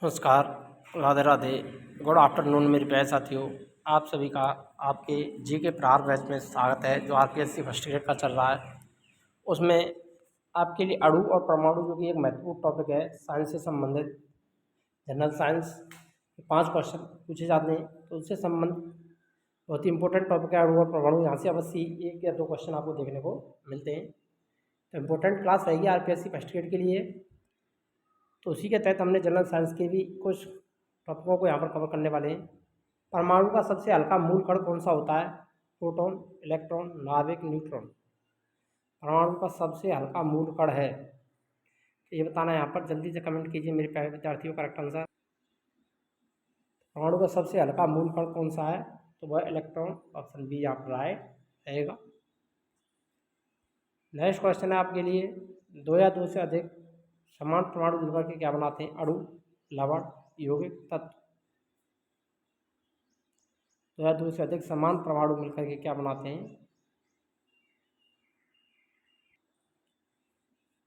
नमस्कार, Radhe Radhe, good afternoon मेरे प्यारे साथियों। आप सभी का आपके जीके प्रार बैच में स्वागत है जो आरपीएससी फर्स्ट ग्रेड का चल रहा है। उसमें आपके लिए अणु और परमाणु जो कि एक महत्वपूर्ण टॉपिक है, साइंस से संबंधित जनरल साइंस के 5 क्वेश्चन पूछे जाते हैं। तो उससे संबंधित बहुत ही इंपॉर्टेंट टॉपिक है अणु और परमाणु। यहाँ से अवश्य 1 या 2 क्वेश्चन आपको देखने को मिलते हैं। तो इम्पोर्टेंट क्लास रहेगी आरपीएससी फर्स्ट ग्रेड के लिए। तो उसी के तहत हमने जनरल साइंस के भी कुछ टॉपिकों को यहाँ पर कवर करने वाले हैं। परमाणु का सबसे हल्का मूल कण कौन सा होता है? प्रोटॉन, इलेक्ट्रॉन, नाभिक, न्यूट्रॉन। परमाणु का सबसे हल्का मूल कण है, तो ये बताना है यहाँ पर। जल्दी से कमेंट कीजिए मेरे प्यारे विद्यार्थियों करेक्ट आंसर। परमाणु का सबसे हल्का मूल कण कौन सा है? तो वह इलेक्ट्रॉन। ऑप्शन बी यहाँ पर राइट रहेगा। नेक्स्ट क्वेश्चन है आपके लिए, 2 या 2 से अधिक समान परमाणु मिलकर के क्या बनाते हैं? अणु, लवण, यौगिक, तत्व। 2 या 2 से अधिक समान परमाणु मिलकर के क्या बनाते हैं?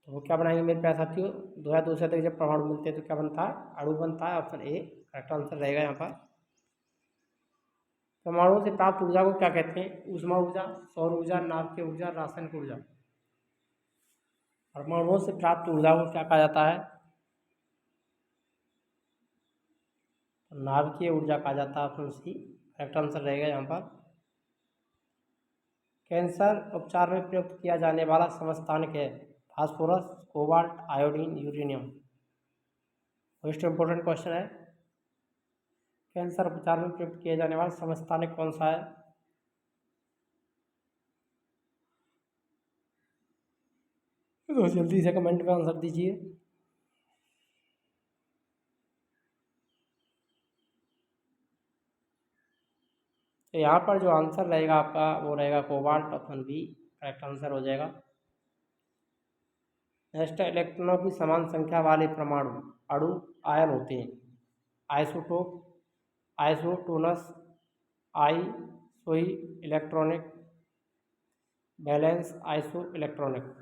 तो वो क्या बनाएंगे मेरे प्यारे साथियों? 2 या 2 से अधिक जब परमाणु मिलते हैं तो क्या बनता है? अणु बनता है। ऑप्शन ए करेक्ट आंसर रहेगा यहाँ पर। परमाणु से प्राप्त ऊर्जा को क्या कहते हैं? ऊष्मा ऊर्जा, सौर ऊर्जा, नाभिकीय ऊर्जा, रासायनिक ऊर्जा। परमाणुओं से प्राप्त ऊर्जा को क्या कहा जाता है? नाभिकीय ऊर्जा कहा जाता है। ऑप्शन सी करेक्ट आंसर रहेगा यहाँ पर। कैंसर उपचार में प्रयुक्त किया जाने वाला समस्थानिक है? Phosphorus, cobalt, iodine, uranium. Most important question है। कैंसर उपचार में प्रयुक्त किया जाने वाला समस्थानिक कौन सा है? तो जल्दी से कमेंट में आंसर दीजिए। तो यहाँ पर जो आंसर रहेगा आपका वो रहेगा cobalt. Option B correct answer हो जाएगा। नेक्स्ट है, इलेक्ट्रॉनों की समान संख्या वाले परमाणु अणु आयन होते हैं? Isotope, isotones, isoelectronic, balance, isoelectronic.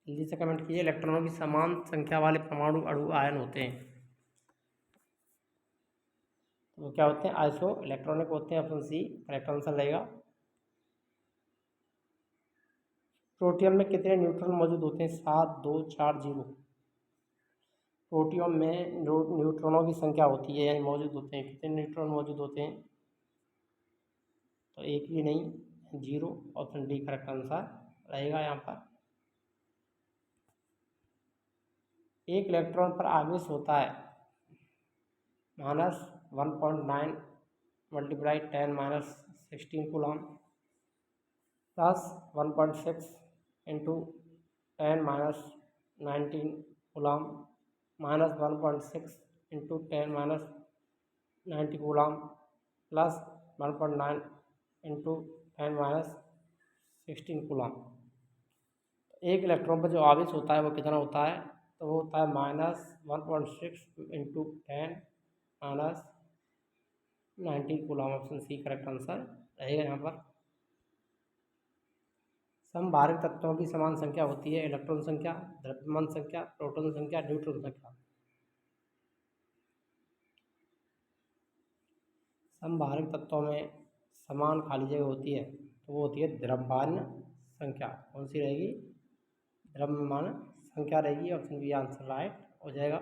जल्दी से कमेंट कीजिए। इलेक्ट्रॉनों की समान संख्या वाले परमाणु अणु आयन होते हैं, तो वो क्या होते हैं? आइसो इलेक्ट्रॉनिक होते हैं। ऑप्शन सी करेक्ट आंसर रहेगा। प्रोटियम में कितने न्यूट्रॉन मौजूद होते हैं? 7, 2, 4, 0। प्रोटियम में न्यूट्रॉनों की संख्या होती है, यानी मौजूद होते हैं, कितने न्यूट्रॉन मौजूद होते हैं? तो एक भी नहीं, 0। ऑप्शन डी करेक्ट आंसर रहेगा यहाँ पर। एक इलेक्ट्रॉन पर आवेश होता है -1.9 multiply 10 - 16 coulomb plus 1.6 into 10 - 19 coulomb -1.6 into 10 - 90 coulomb plus 1.9 into 10 - 16 coulomb. एक इलेक्ट्रॉन पर जो आवेश होता है वो कितना होता है? तो वो होता है -1.6 into 10 - 19 coulomb. Option C correct answer रहेगा यहाँ पर। समभारित तत्वों की समान संख्या होती है? इलेक्ट्रॉन संख्या, द्रव्यमान संख्या, प्रोटॉन संख्या, न्यूट्रॉन संख्या। समभारित तत्वों में समान खाली जगह होती है तो वो होती है द्रव्यमान संख्या। कौन सी रहेगी? द्रव्यमान संख्या रहेगी। ऑप्शन बी आंसर राइट हो जाएगा।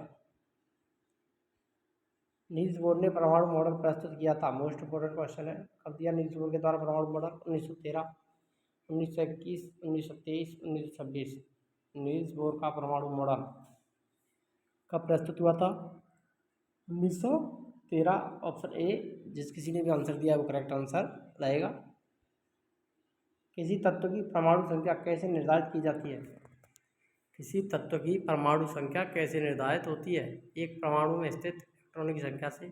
नील्स बोर ने परमाणु मॉडल प्रस्तुत किया था? मोस्ट इंपोर्टेंट क्वेश्चन है। कब दिया नील्स बोर के द्वारा परमाणु मॉडल? 1913, 1921, 1923, 1926। नील्स बोर का परमाणु मॉडल कब प्रस्तुत हुआ था? 1913। ऑप्शन ए जिस किसी ने भी आंसर दिया है वो करेक्ट आंसर रहेगा। किसी तत्व की परमाणु संख्या कैसे निर्धारित की जाती है? किसी तत्व की परमाणु संख्या कैसे निर्धारित होती है? एक परमाणु में स्थित इलेक्ट्रॉनों की संख्या से,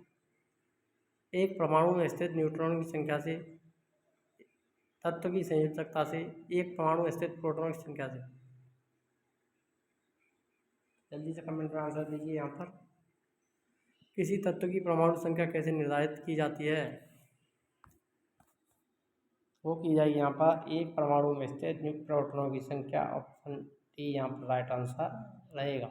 एक परमाणु में स्थित न्यूट्रॉनों की संख्या से, तत्व की संयोजकता से, एक परमाणु में स्थित प्रोटॉनों की संख्या से। जल्दी से कमेंट में आंसर दीजिए यहाँ पर। किसी तत्व की परमाणु संख्या कैसे निर्धारित की जाती है? वो की जाएगी यहाँ पर एक परमाणु में स्थित प्रोटॉनों की संख्या। ऑप्शन डी यहाँ पर राइट आंसर रहेगा।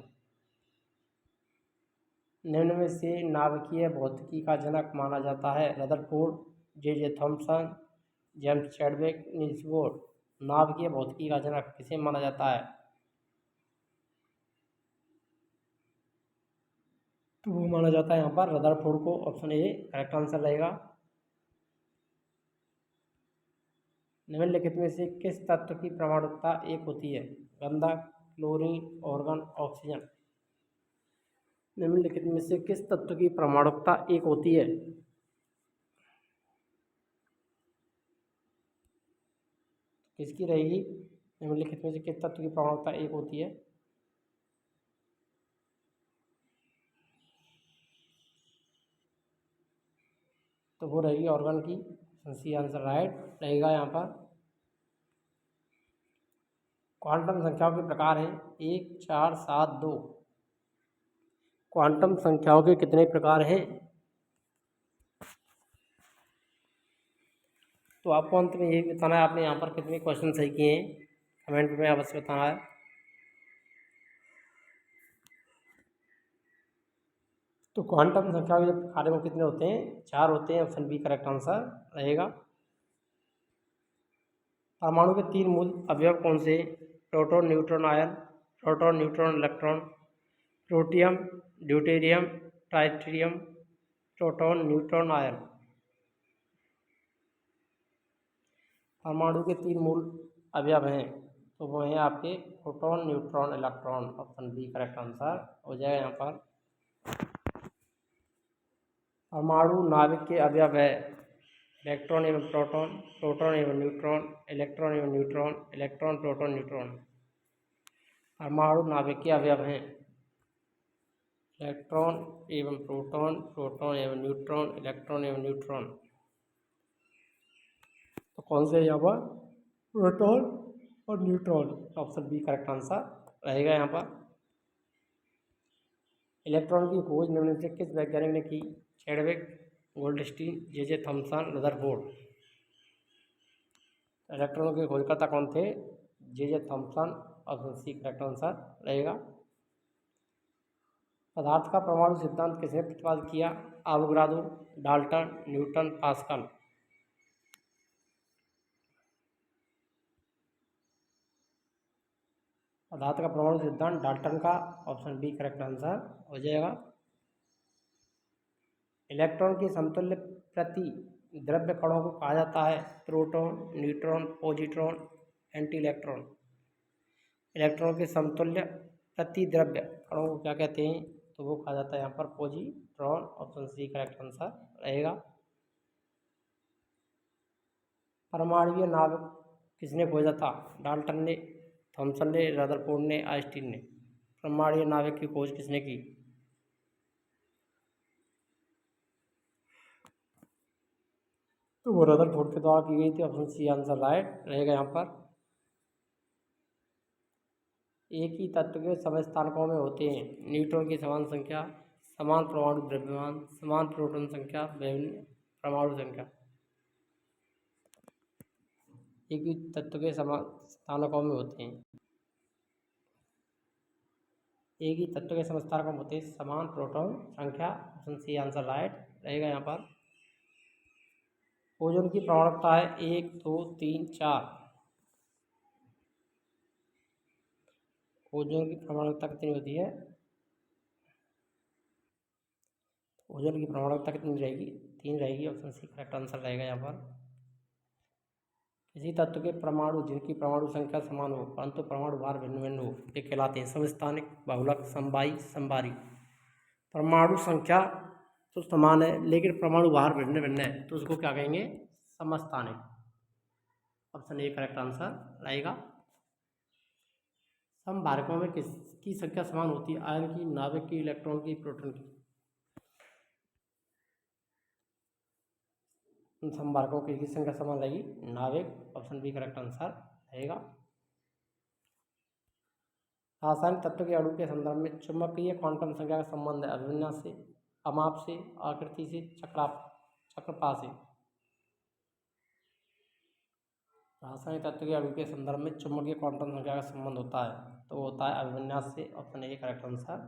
निम्न में से नाभिकीय भौतिकी का जनक माना जाता है? Rutherford, J Thomson, James Chadwick, Niels Bohr. नाभिकीय भौतिकी का जनक किसे माना जाता है? तो वो माना जाता है यहाँ पर रदरफोर्ड को। ऑप्शन ए करेक्ट आंसर रहेगा। निम्नलिखित में से किस तत्व की परमाणुकता एक होती है? गंधक, क्लोरीन, ऑर्गन, ऑक्सीजन। निम्नलिखित में से किस तत्व की परमाणुकता एक होती है? किसकी रहेगी? निम्नलिखित में से किस तत्व की परमाणुकता एक होती है? तो वो रहेगी ऑर्गन की। सी आंसर राइट रहेगा यहाँ पर। क्वांटम संख्याओं के प्रकार हैं? 1, 4, 7, 2। क्वांटम संख्याओं के कितने प्रकार हैं? तो आपको अंत में यही बताना है आपने यहाँ पर कितने क्वेश्चन सही किए हैं, कमेंट में अवश्य बताना है। तो क्वांटम संख्या के प्रकार में कितने होते हैं? 4 होते हैं। ऑप्शन बी करेक्ट आंसर रहेगा। परमाणु के 3 मूल अवयव कौन से? Proton, neutron, ion. Proton, neutron, electron. Protium, deuterium, tritium. Proton, neutron, ion. परमाणु के 3 मूल अवयव हैं, तो वो हैं आपके proton, neutron, electron. Option B correct answer हो जाएगा यहाँ पर। परमाणु नाभिक के अवयव है? इलेक्ट्रॉन एवं प्रोटॉन, प्रोटॉन एवं न्यूट्रॉन, इलेक्ट्रॉन एवं न्यूट्रॉन, इलेक्ट्रॉन, प्रोटॉन, न्यूट्रॉन। परमाणु नाभिक के अवयव हैं? इलेक्ट्रॉन एवं प्रोटॉन, प्रोटॉन एवं न्यूट्रॉन, इलेक्ट्रॉन एवं न्यूट्रॉन। तो कौन से यहाँ पर? प्रोटॉन और neutron. Option B correct answer रहेगा यहाँ पर। इलेक्ट्रॉन की खोज निम्न में से किस वैज्ञानिक ने की? Chadwick, Goldstein, J Thomson, Rutherford. इलेक्ट्रॉनों के खोजकर्ता कौन थे? J Thomson. Option C correct answer रहेगा। पदार्थ का परमाणु सिद्धांत किसने प्रतिपादित किया? Avogadro, Dalton, Newton, Pascal. पदार्थ का परमाणु सिद्धांत डाल्टन का। ऑप्शन बी करेक्ट आंसर हो जाएगा। इलेक्ट्रॉन की समतुल्य प्रति द्रव्य कणों को कहा जाता है? Proton, neutron, positron, anti electron. Electron के समतुल्य प्रति द्रव्य कणों को क्या कहते हैं? तो वो कहा जाता है यहाँ पर positron. Option C correct answer रहेगा। परमाणुीय नाभिक किसने खोजा था? डाल्टन ने, थॉमसन ने, रदरफोर्ड ने, आइंस्टीन ने। परमाणुीय नाभिक की खोज किसने की? तो वो रदरफोर्ड के द्वारा की गई थी। ऑप्शन सी आंसर राइट रहेगा यहाँ पर। एक ही तत्व के समस्थानिकों में होते हैं? न्यूट्रॉन की समान संख्या, समान परमाणु द्रव्यमान, समान प्रोटॉन संख्या, विभिन्न परमाणु संख्या। एक ही तत्व के समान स्थानकों में होते हैं। एक ही तत्व के समस्थानिकों में होते हैं समान प्रोटॉन संख्या। ऑप्शन सी आंसर राइट रहेगा यहाँ पर। ओजोन की परमाणुकता है 1, 2, 3, 4। ओजोन की परमाणुकता कितनी होती है? ओजोन की परमाणुकता कितनी रहेगी? 3 रहेगी। ऑप्शन सी करेक्ट आंसर रहेगा यहाँ पर। किसी तत्व के परमाणु जिनकी परमाणु संख्या समान हो परंतु परमाणु भार भिन्न भिन्न हो ये कहलाते हैं समस्थानिक, बहुलक, समवायी, समबारी। परमाणु संख्या तो समान है लेकिन परमाणु भार भिन्न भिन्न है तो उसको क्या कहेंगे? समस्थानिक। ऑप्शन ए करेक्ट आंसर रहेगा। समभारकों में किसकी संख्या समान होती है? आयन की, नाभिक की, इलेक्ट्रॉन की, प्रोटॉन की। उन समभारकों की संख्या समान रहेगी नाभिक। ऑप्शन बी करेक्ट आंसर रहेगा। रासायनिक तत्व के अणु के संदर्भ में चुंबकीय क्वांटम संख्या का संबंध है? अभिविन्यास से, अमाप से, आकृति से, चक्रपा से। रासायनिक तत्व के अणु के संदर्भ में चुंबकीय क्वांटम संख्या का संबंध होता है तो होता है अभिविन्यास से। ऑप्शन ए करेक्ट आंसर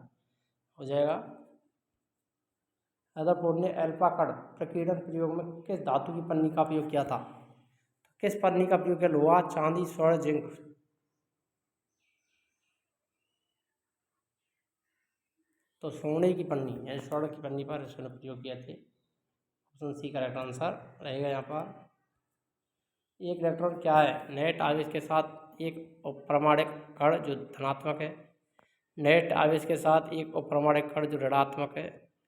हो जाएगा। रदरफोर्ड ने अल्फा कण प्रकीर्णन प्रयोग में किस धातु की पन्नी का उपयोग किया था? किस पन्नी का उपयोग किया? लोहा, चांदी, स्वर्ण, जिंक। तो सोने की पन्नी यानी स्वर्ण की पन्नी पर इसने प्रयोग किए थे। ऑप्शन सी करेक्ट आंसर रहेगा यहाँ पर। एक इलेक्ट्रॉन क्या है? नेट आवेश के साथ एक अप्रमाणिक कण जो धनात्मक है। नेट आवेश के साथ एक अप्रमाणिक कण जो ऋणात्मक है।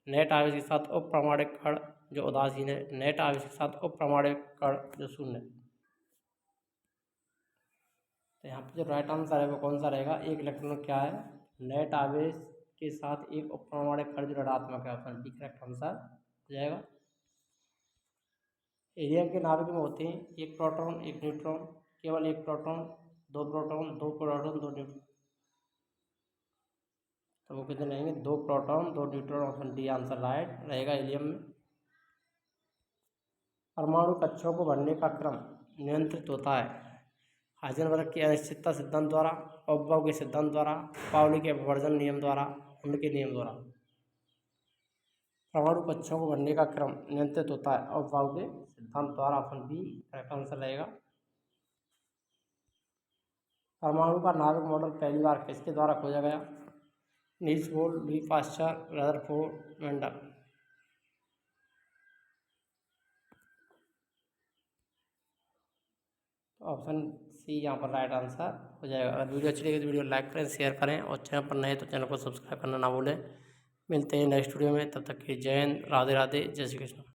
नेट आवेश के साथ अप्रमाणिक कण जो उदासीन है। नेट आवेश के साथ अप्रमाणिक कण जो शून्य है। तो यहाँ पे जो राइट आंसर है वो कौन सा रहेगा? एक इलेक्ट्रॉन क्या है? नेट आवेश के साथ एक अप्रमाणिक कण जो ऋणात्मक है। ऑप्शन डी करेक्ट आंसर हो जाएगा। हीलियम के नाभिक में होते हैं एक प्रोटॉन एक न्यूट्रॉन, केवल एक प्रोटॉन, दो प्रोटॉन दो प्रोटॉन दो न्यूट्रॉन। तो वो कितने रहेंगे? दो प्रोटॉन दो neutron. Option D answer right रहेगा हीलियम में। परमाणु कक्षों को भरने का क्रम नियंत्रित होता है हाइजेनबर्ग के अनिश्चितता सिद्धांत द्वारा, अफबाउ के सिद्धांत द्वारा, पाउली के अपवर्जन नियम द्वारा, उनके नियम द्वारा। परमाणु कक्षों को भरने का क्रम नियंत्रित होता है अफबाउ के सिद्धांत द्वारा। ऑप्शन बी करेक्ट आंसर रहेगा। परमाणु का नाभिक मॉडल पहली बार किसके द्वारा खोजा गया? Niels Bohr, Louis Pasteur, Rutherford, Mendel. Option C यहाँ पर राइट आंसर हो जाएगा। अगर वीडियो अच्छी लगी तो वीडियो लाइक करें, शेयर करें और चैनल पर नए तो चैनल को सब्सक्राइब करना ना भूलें। मिलते हैं नेक्स्ट वीडियो में, तब तक के जय हिंद, राधे राधे, जय श्री कृष्ण।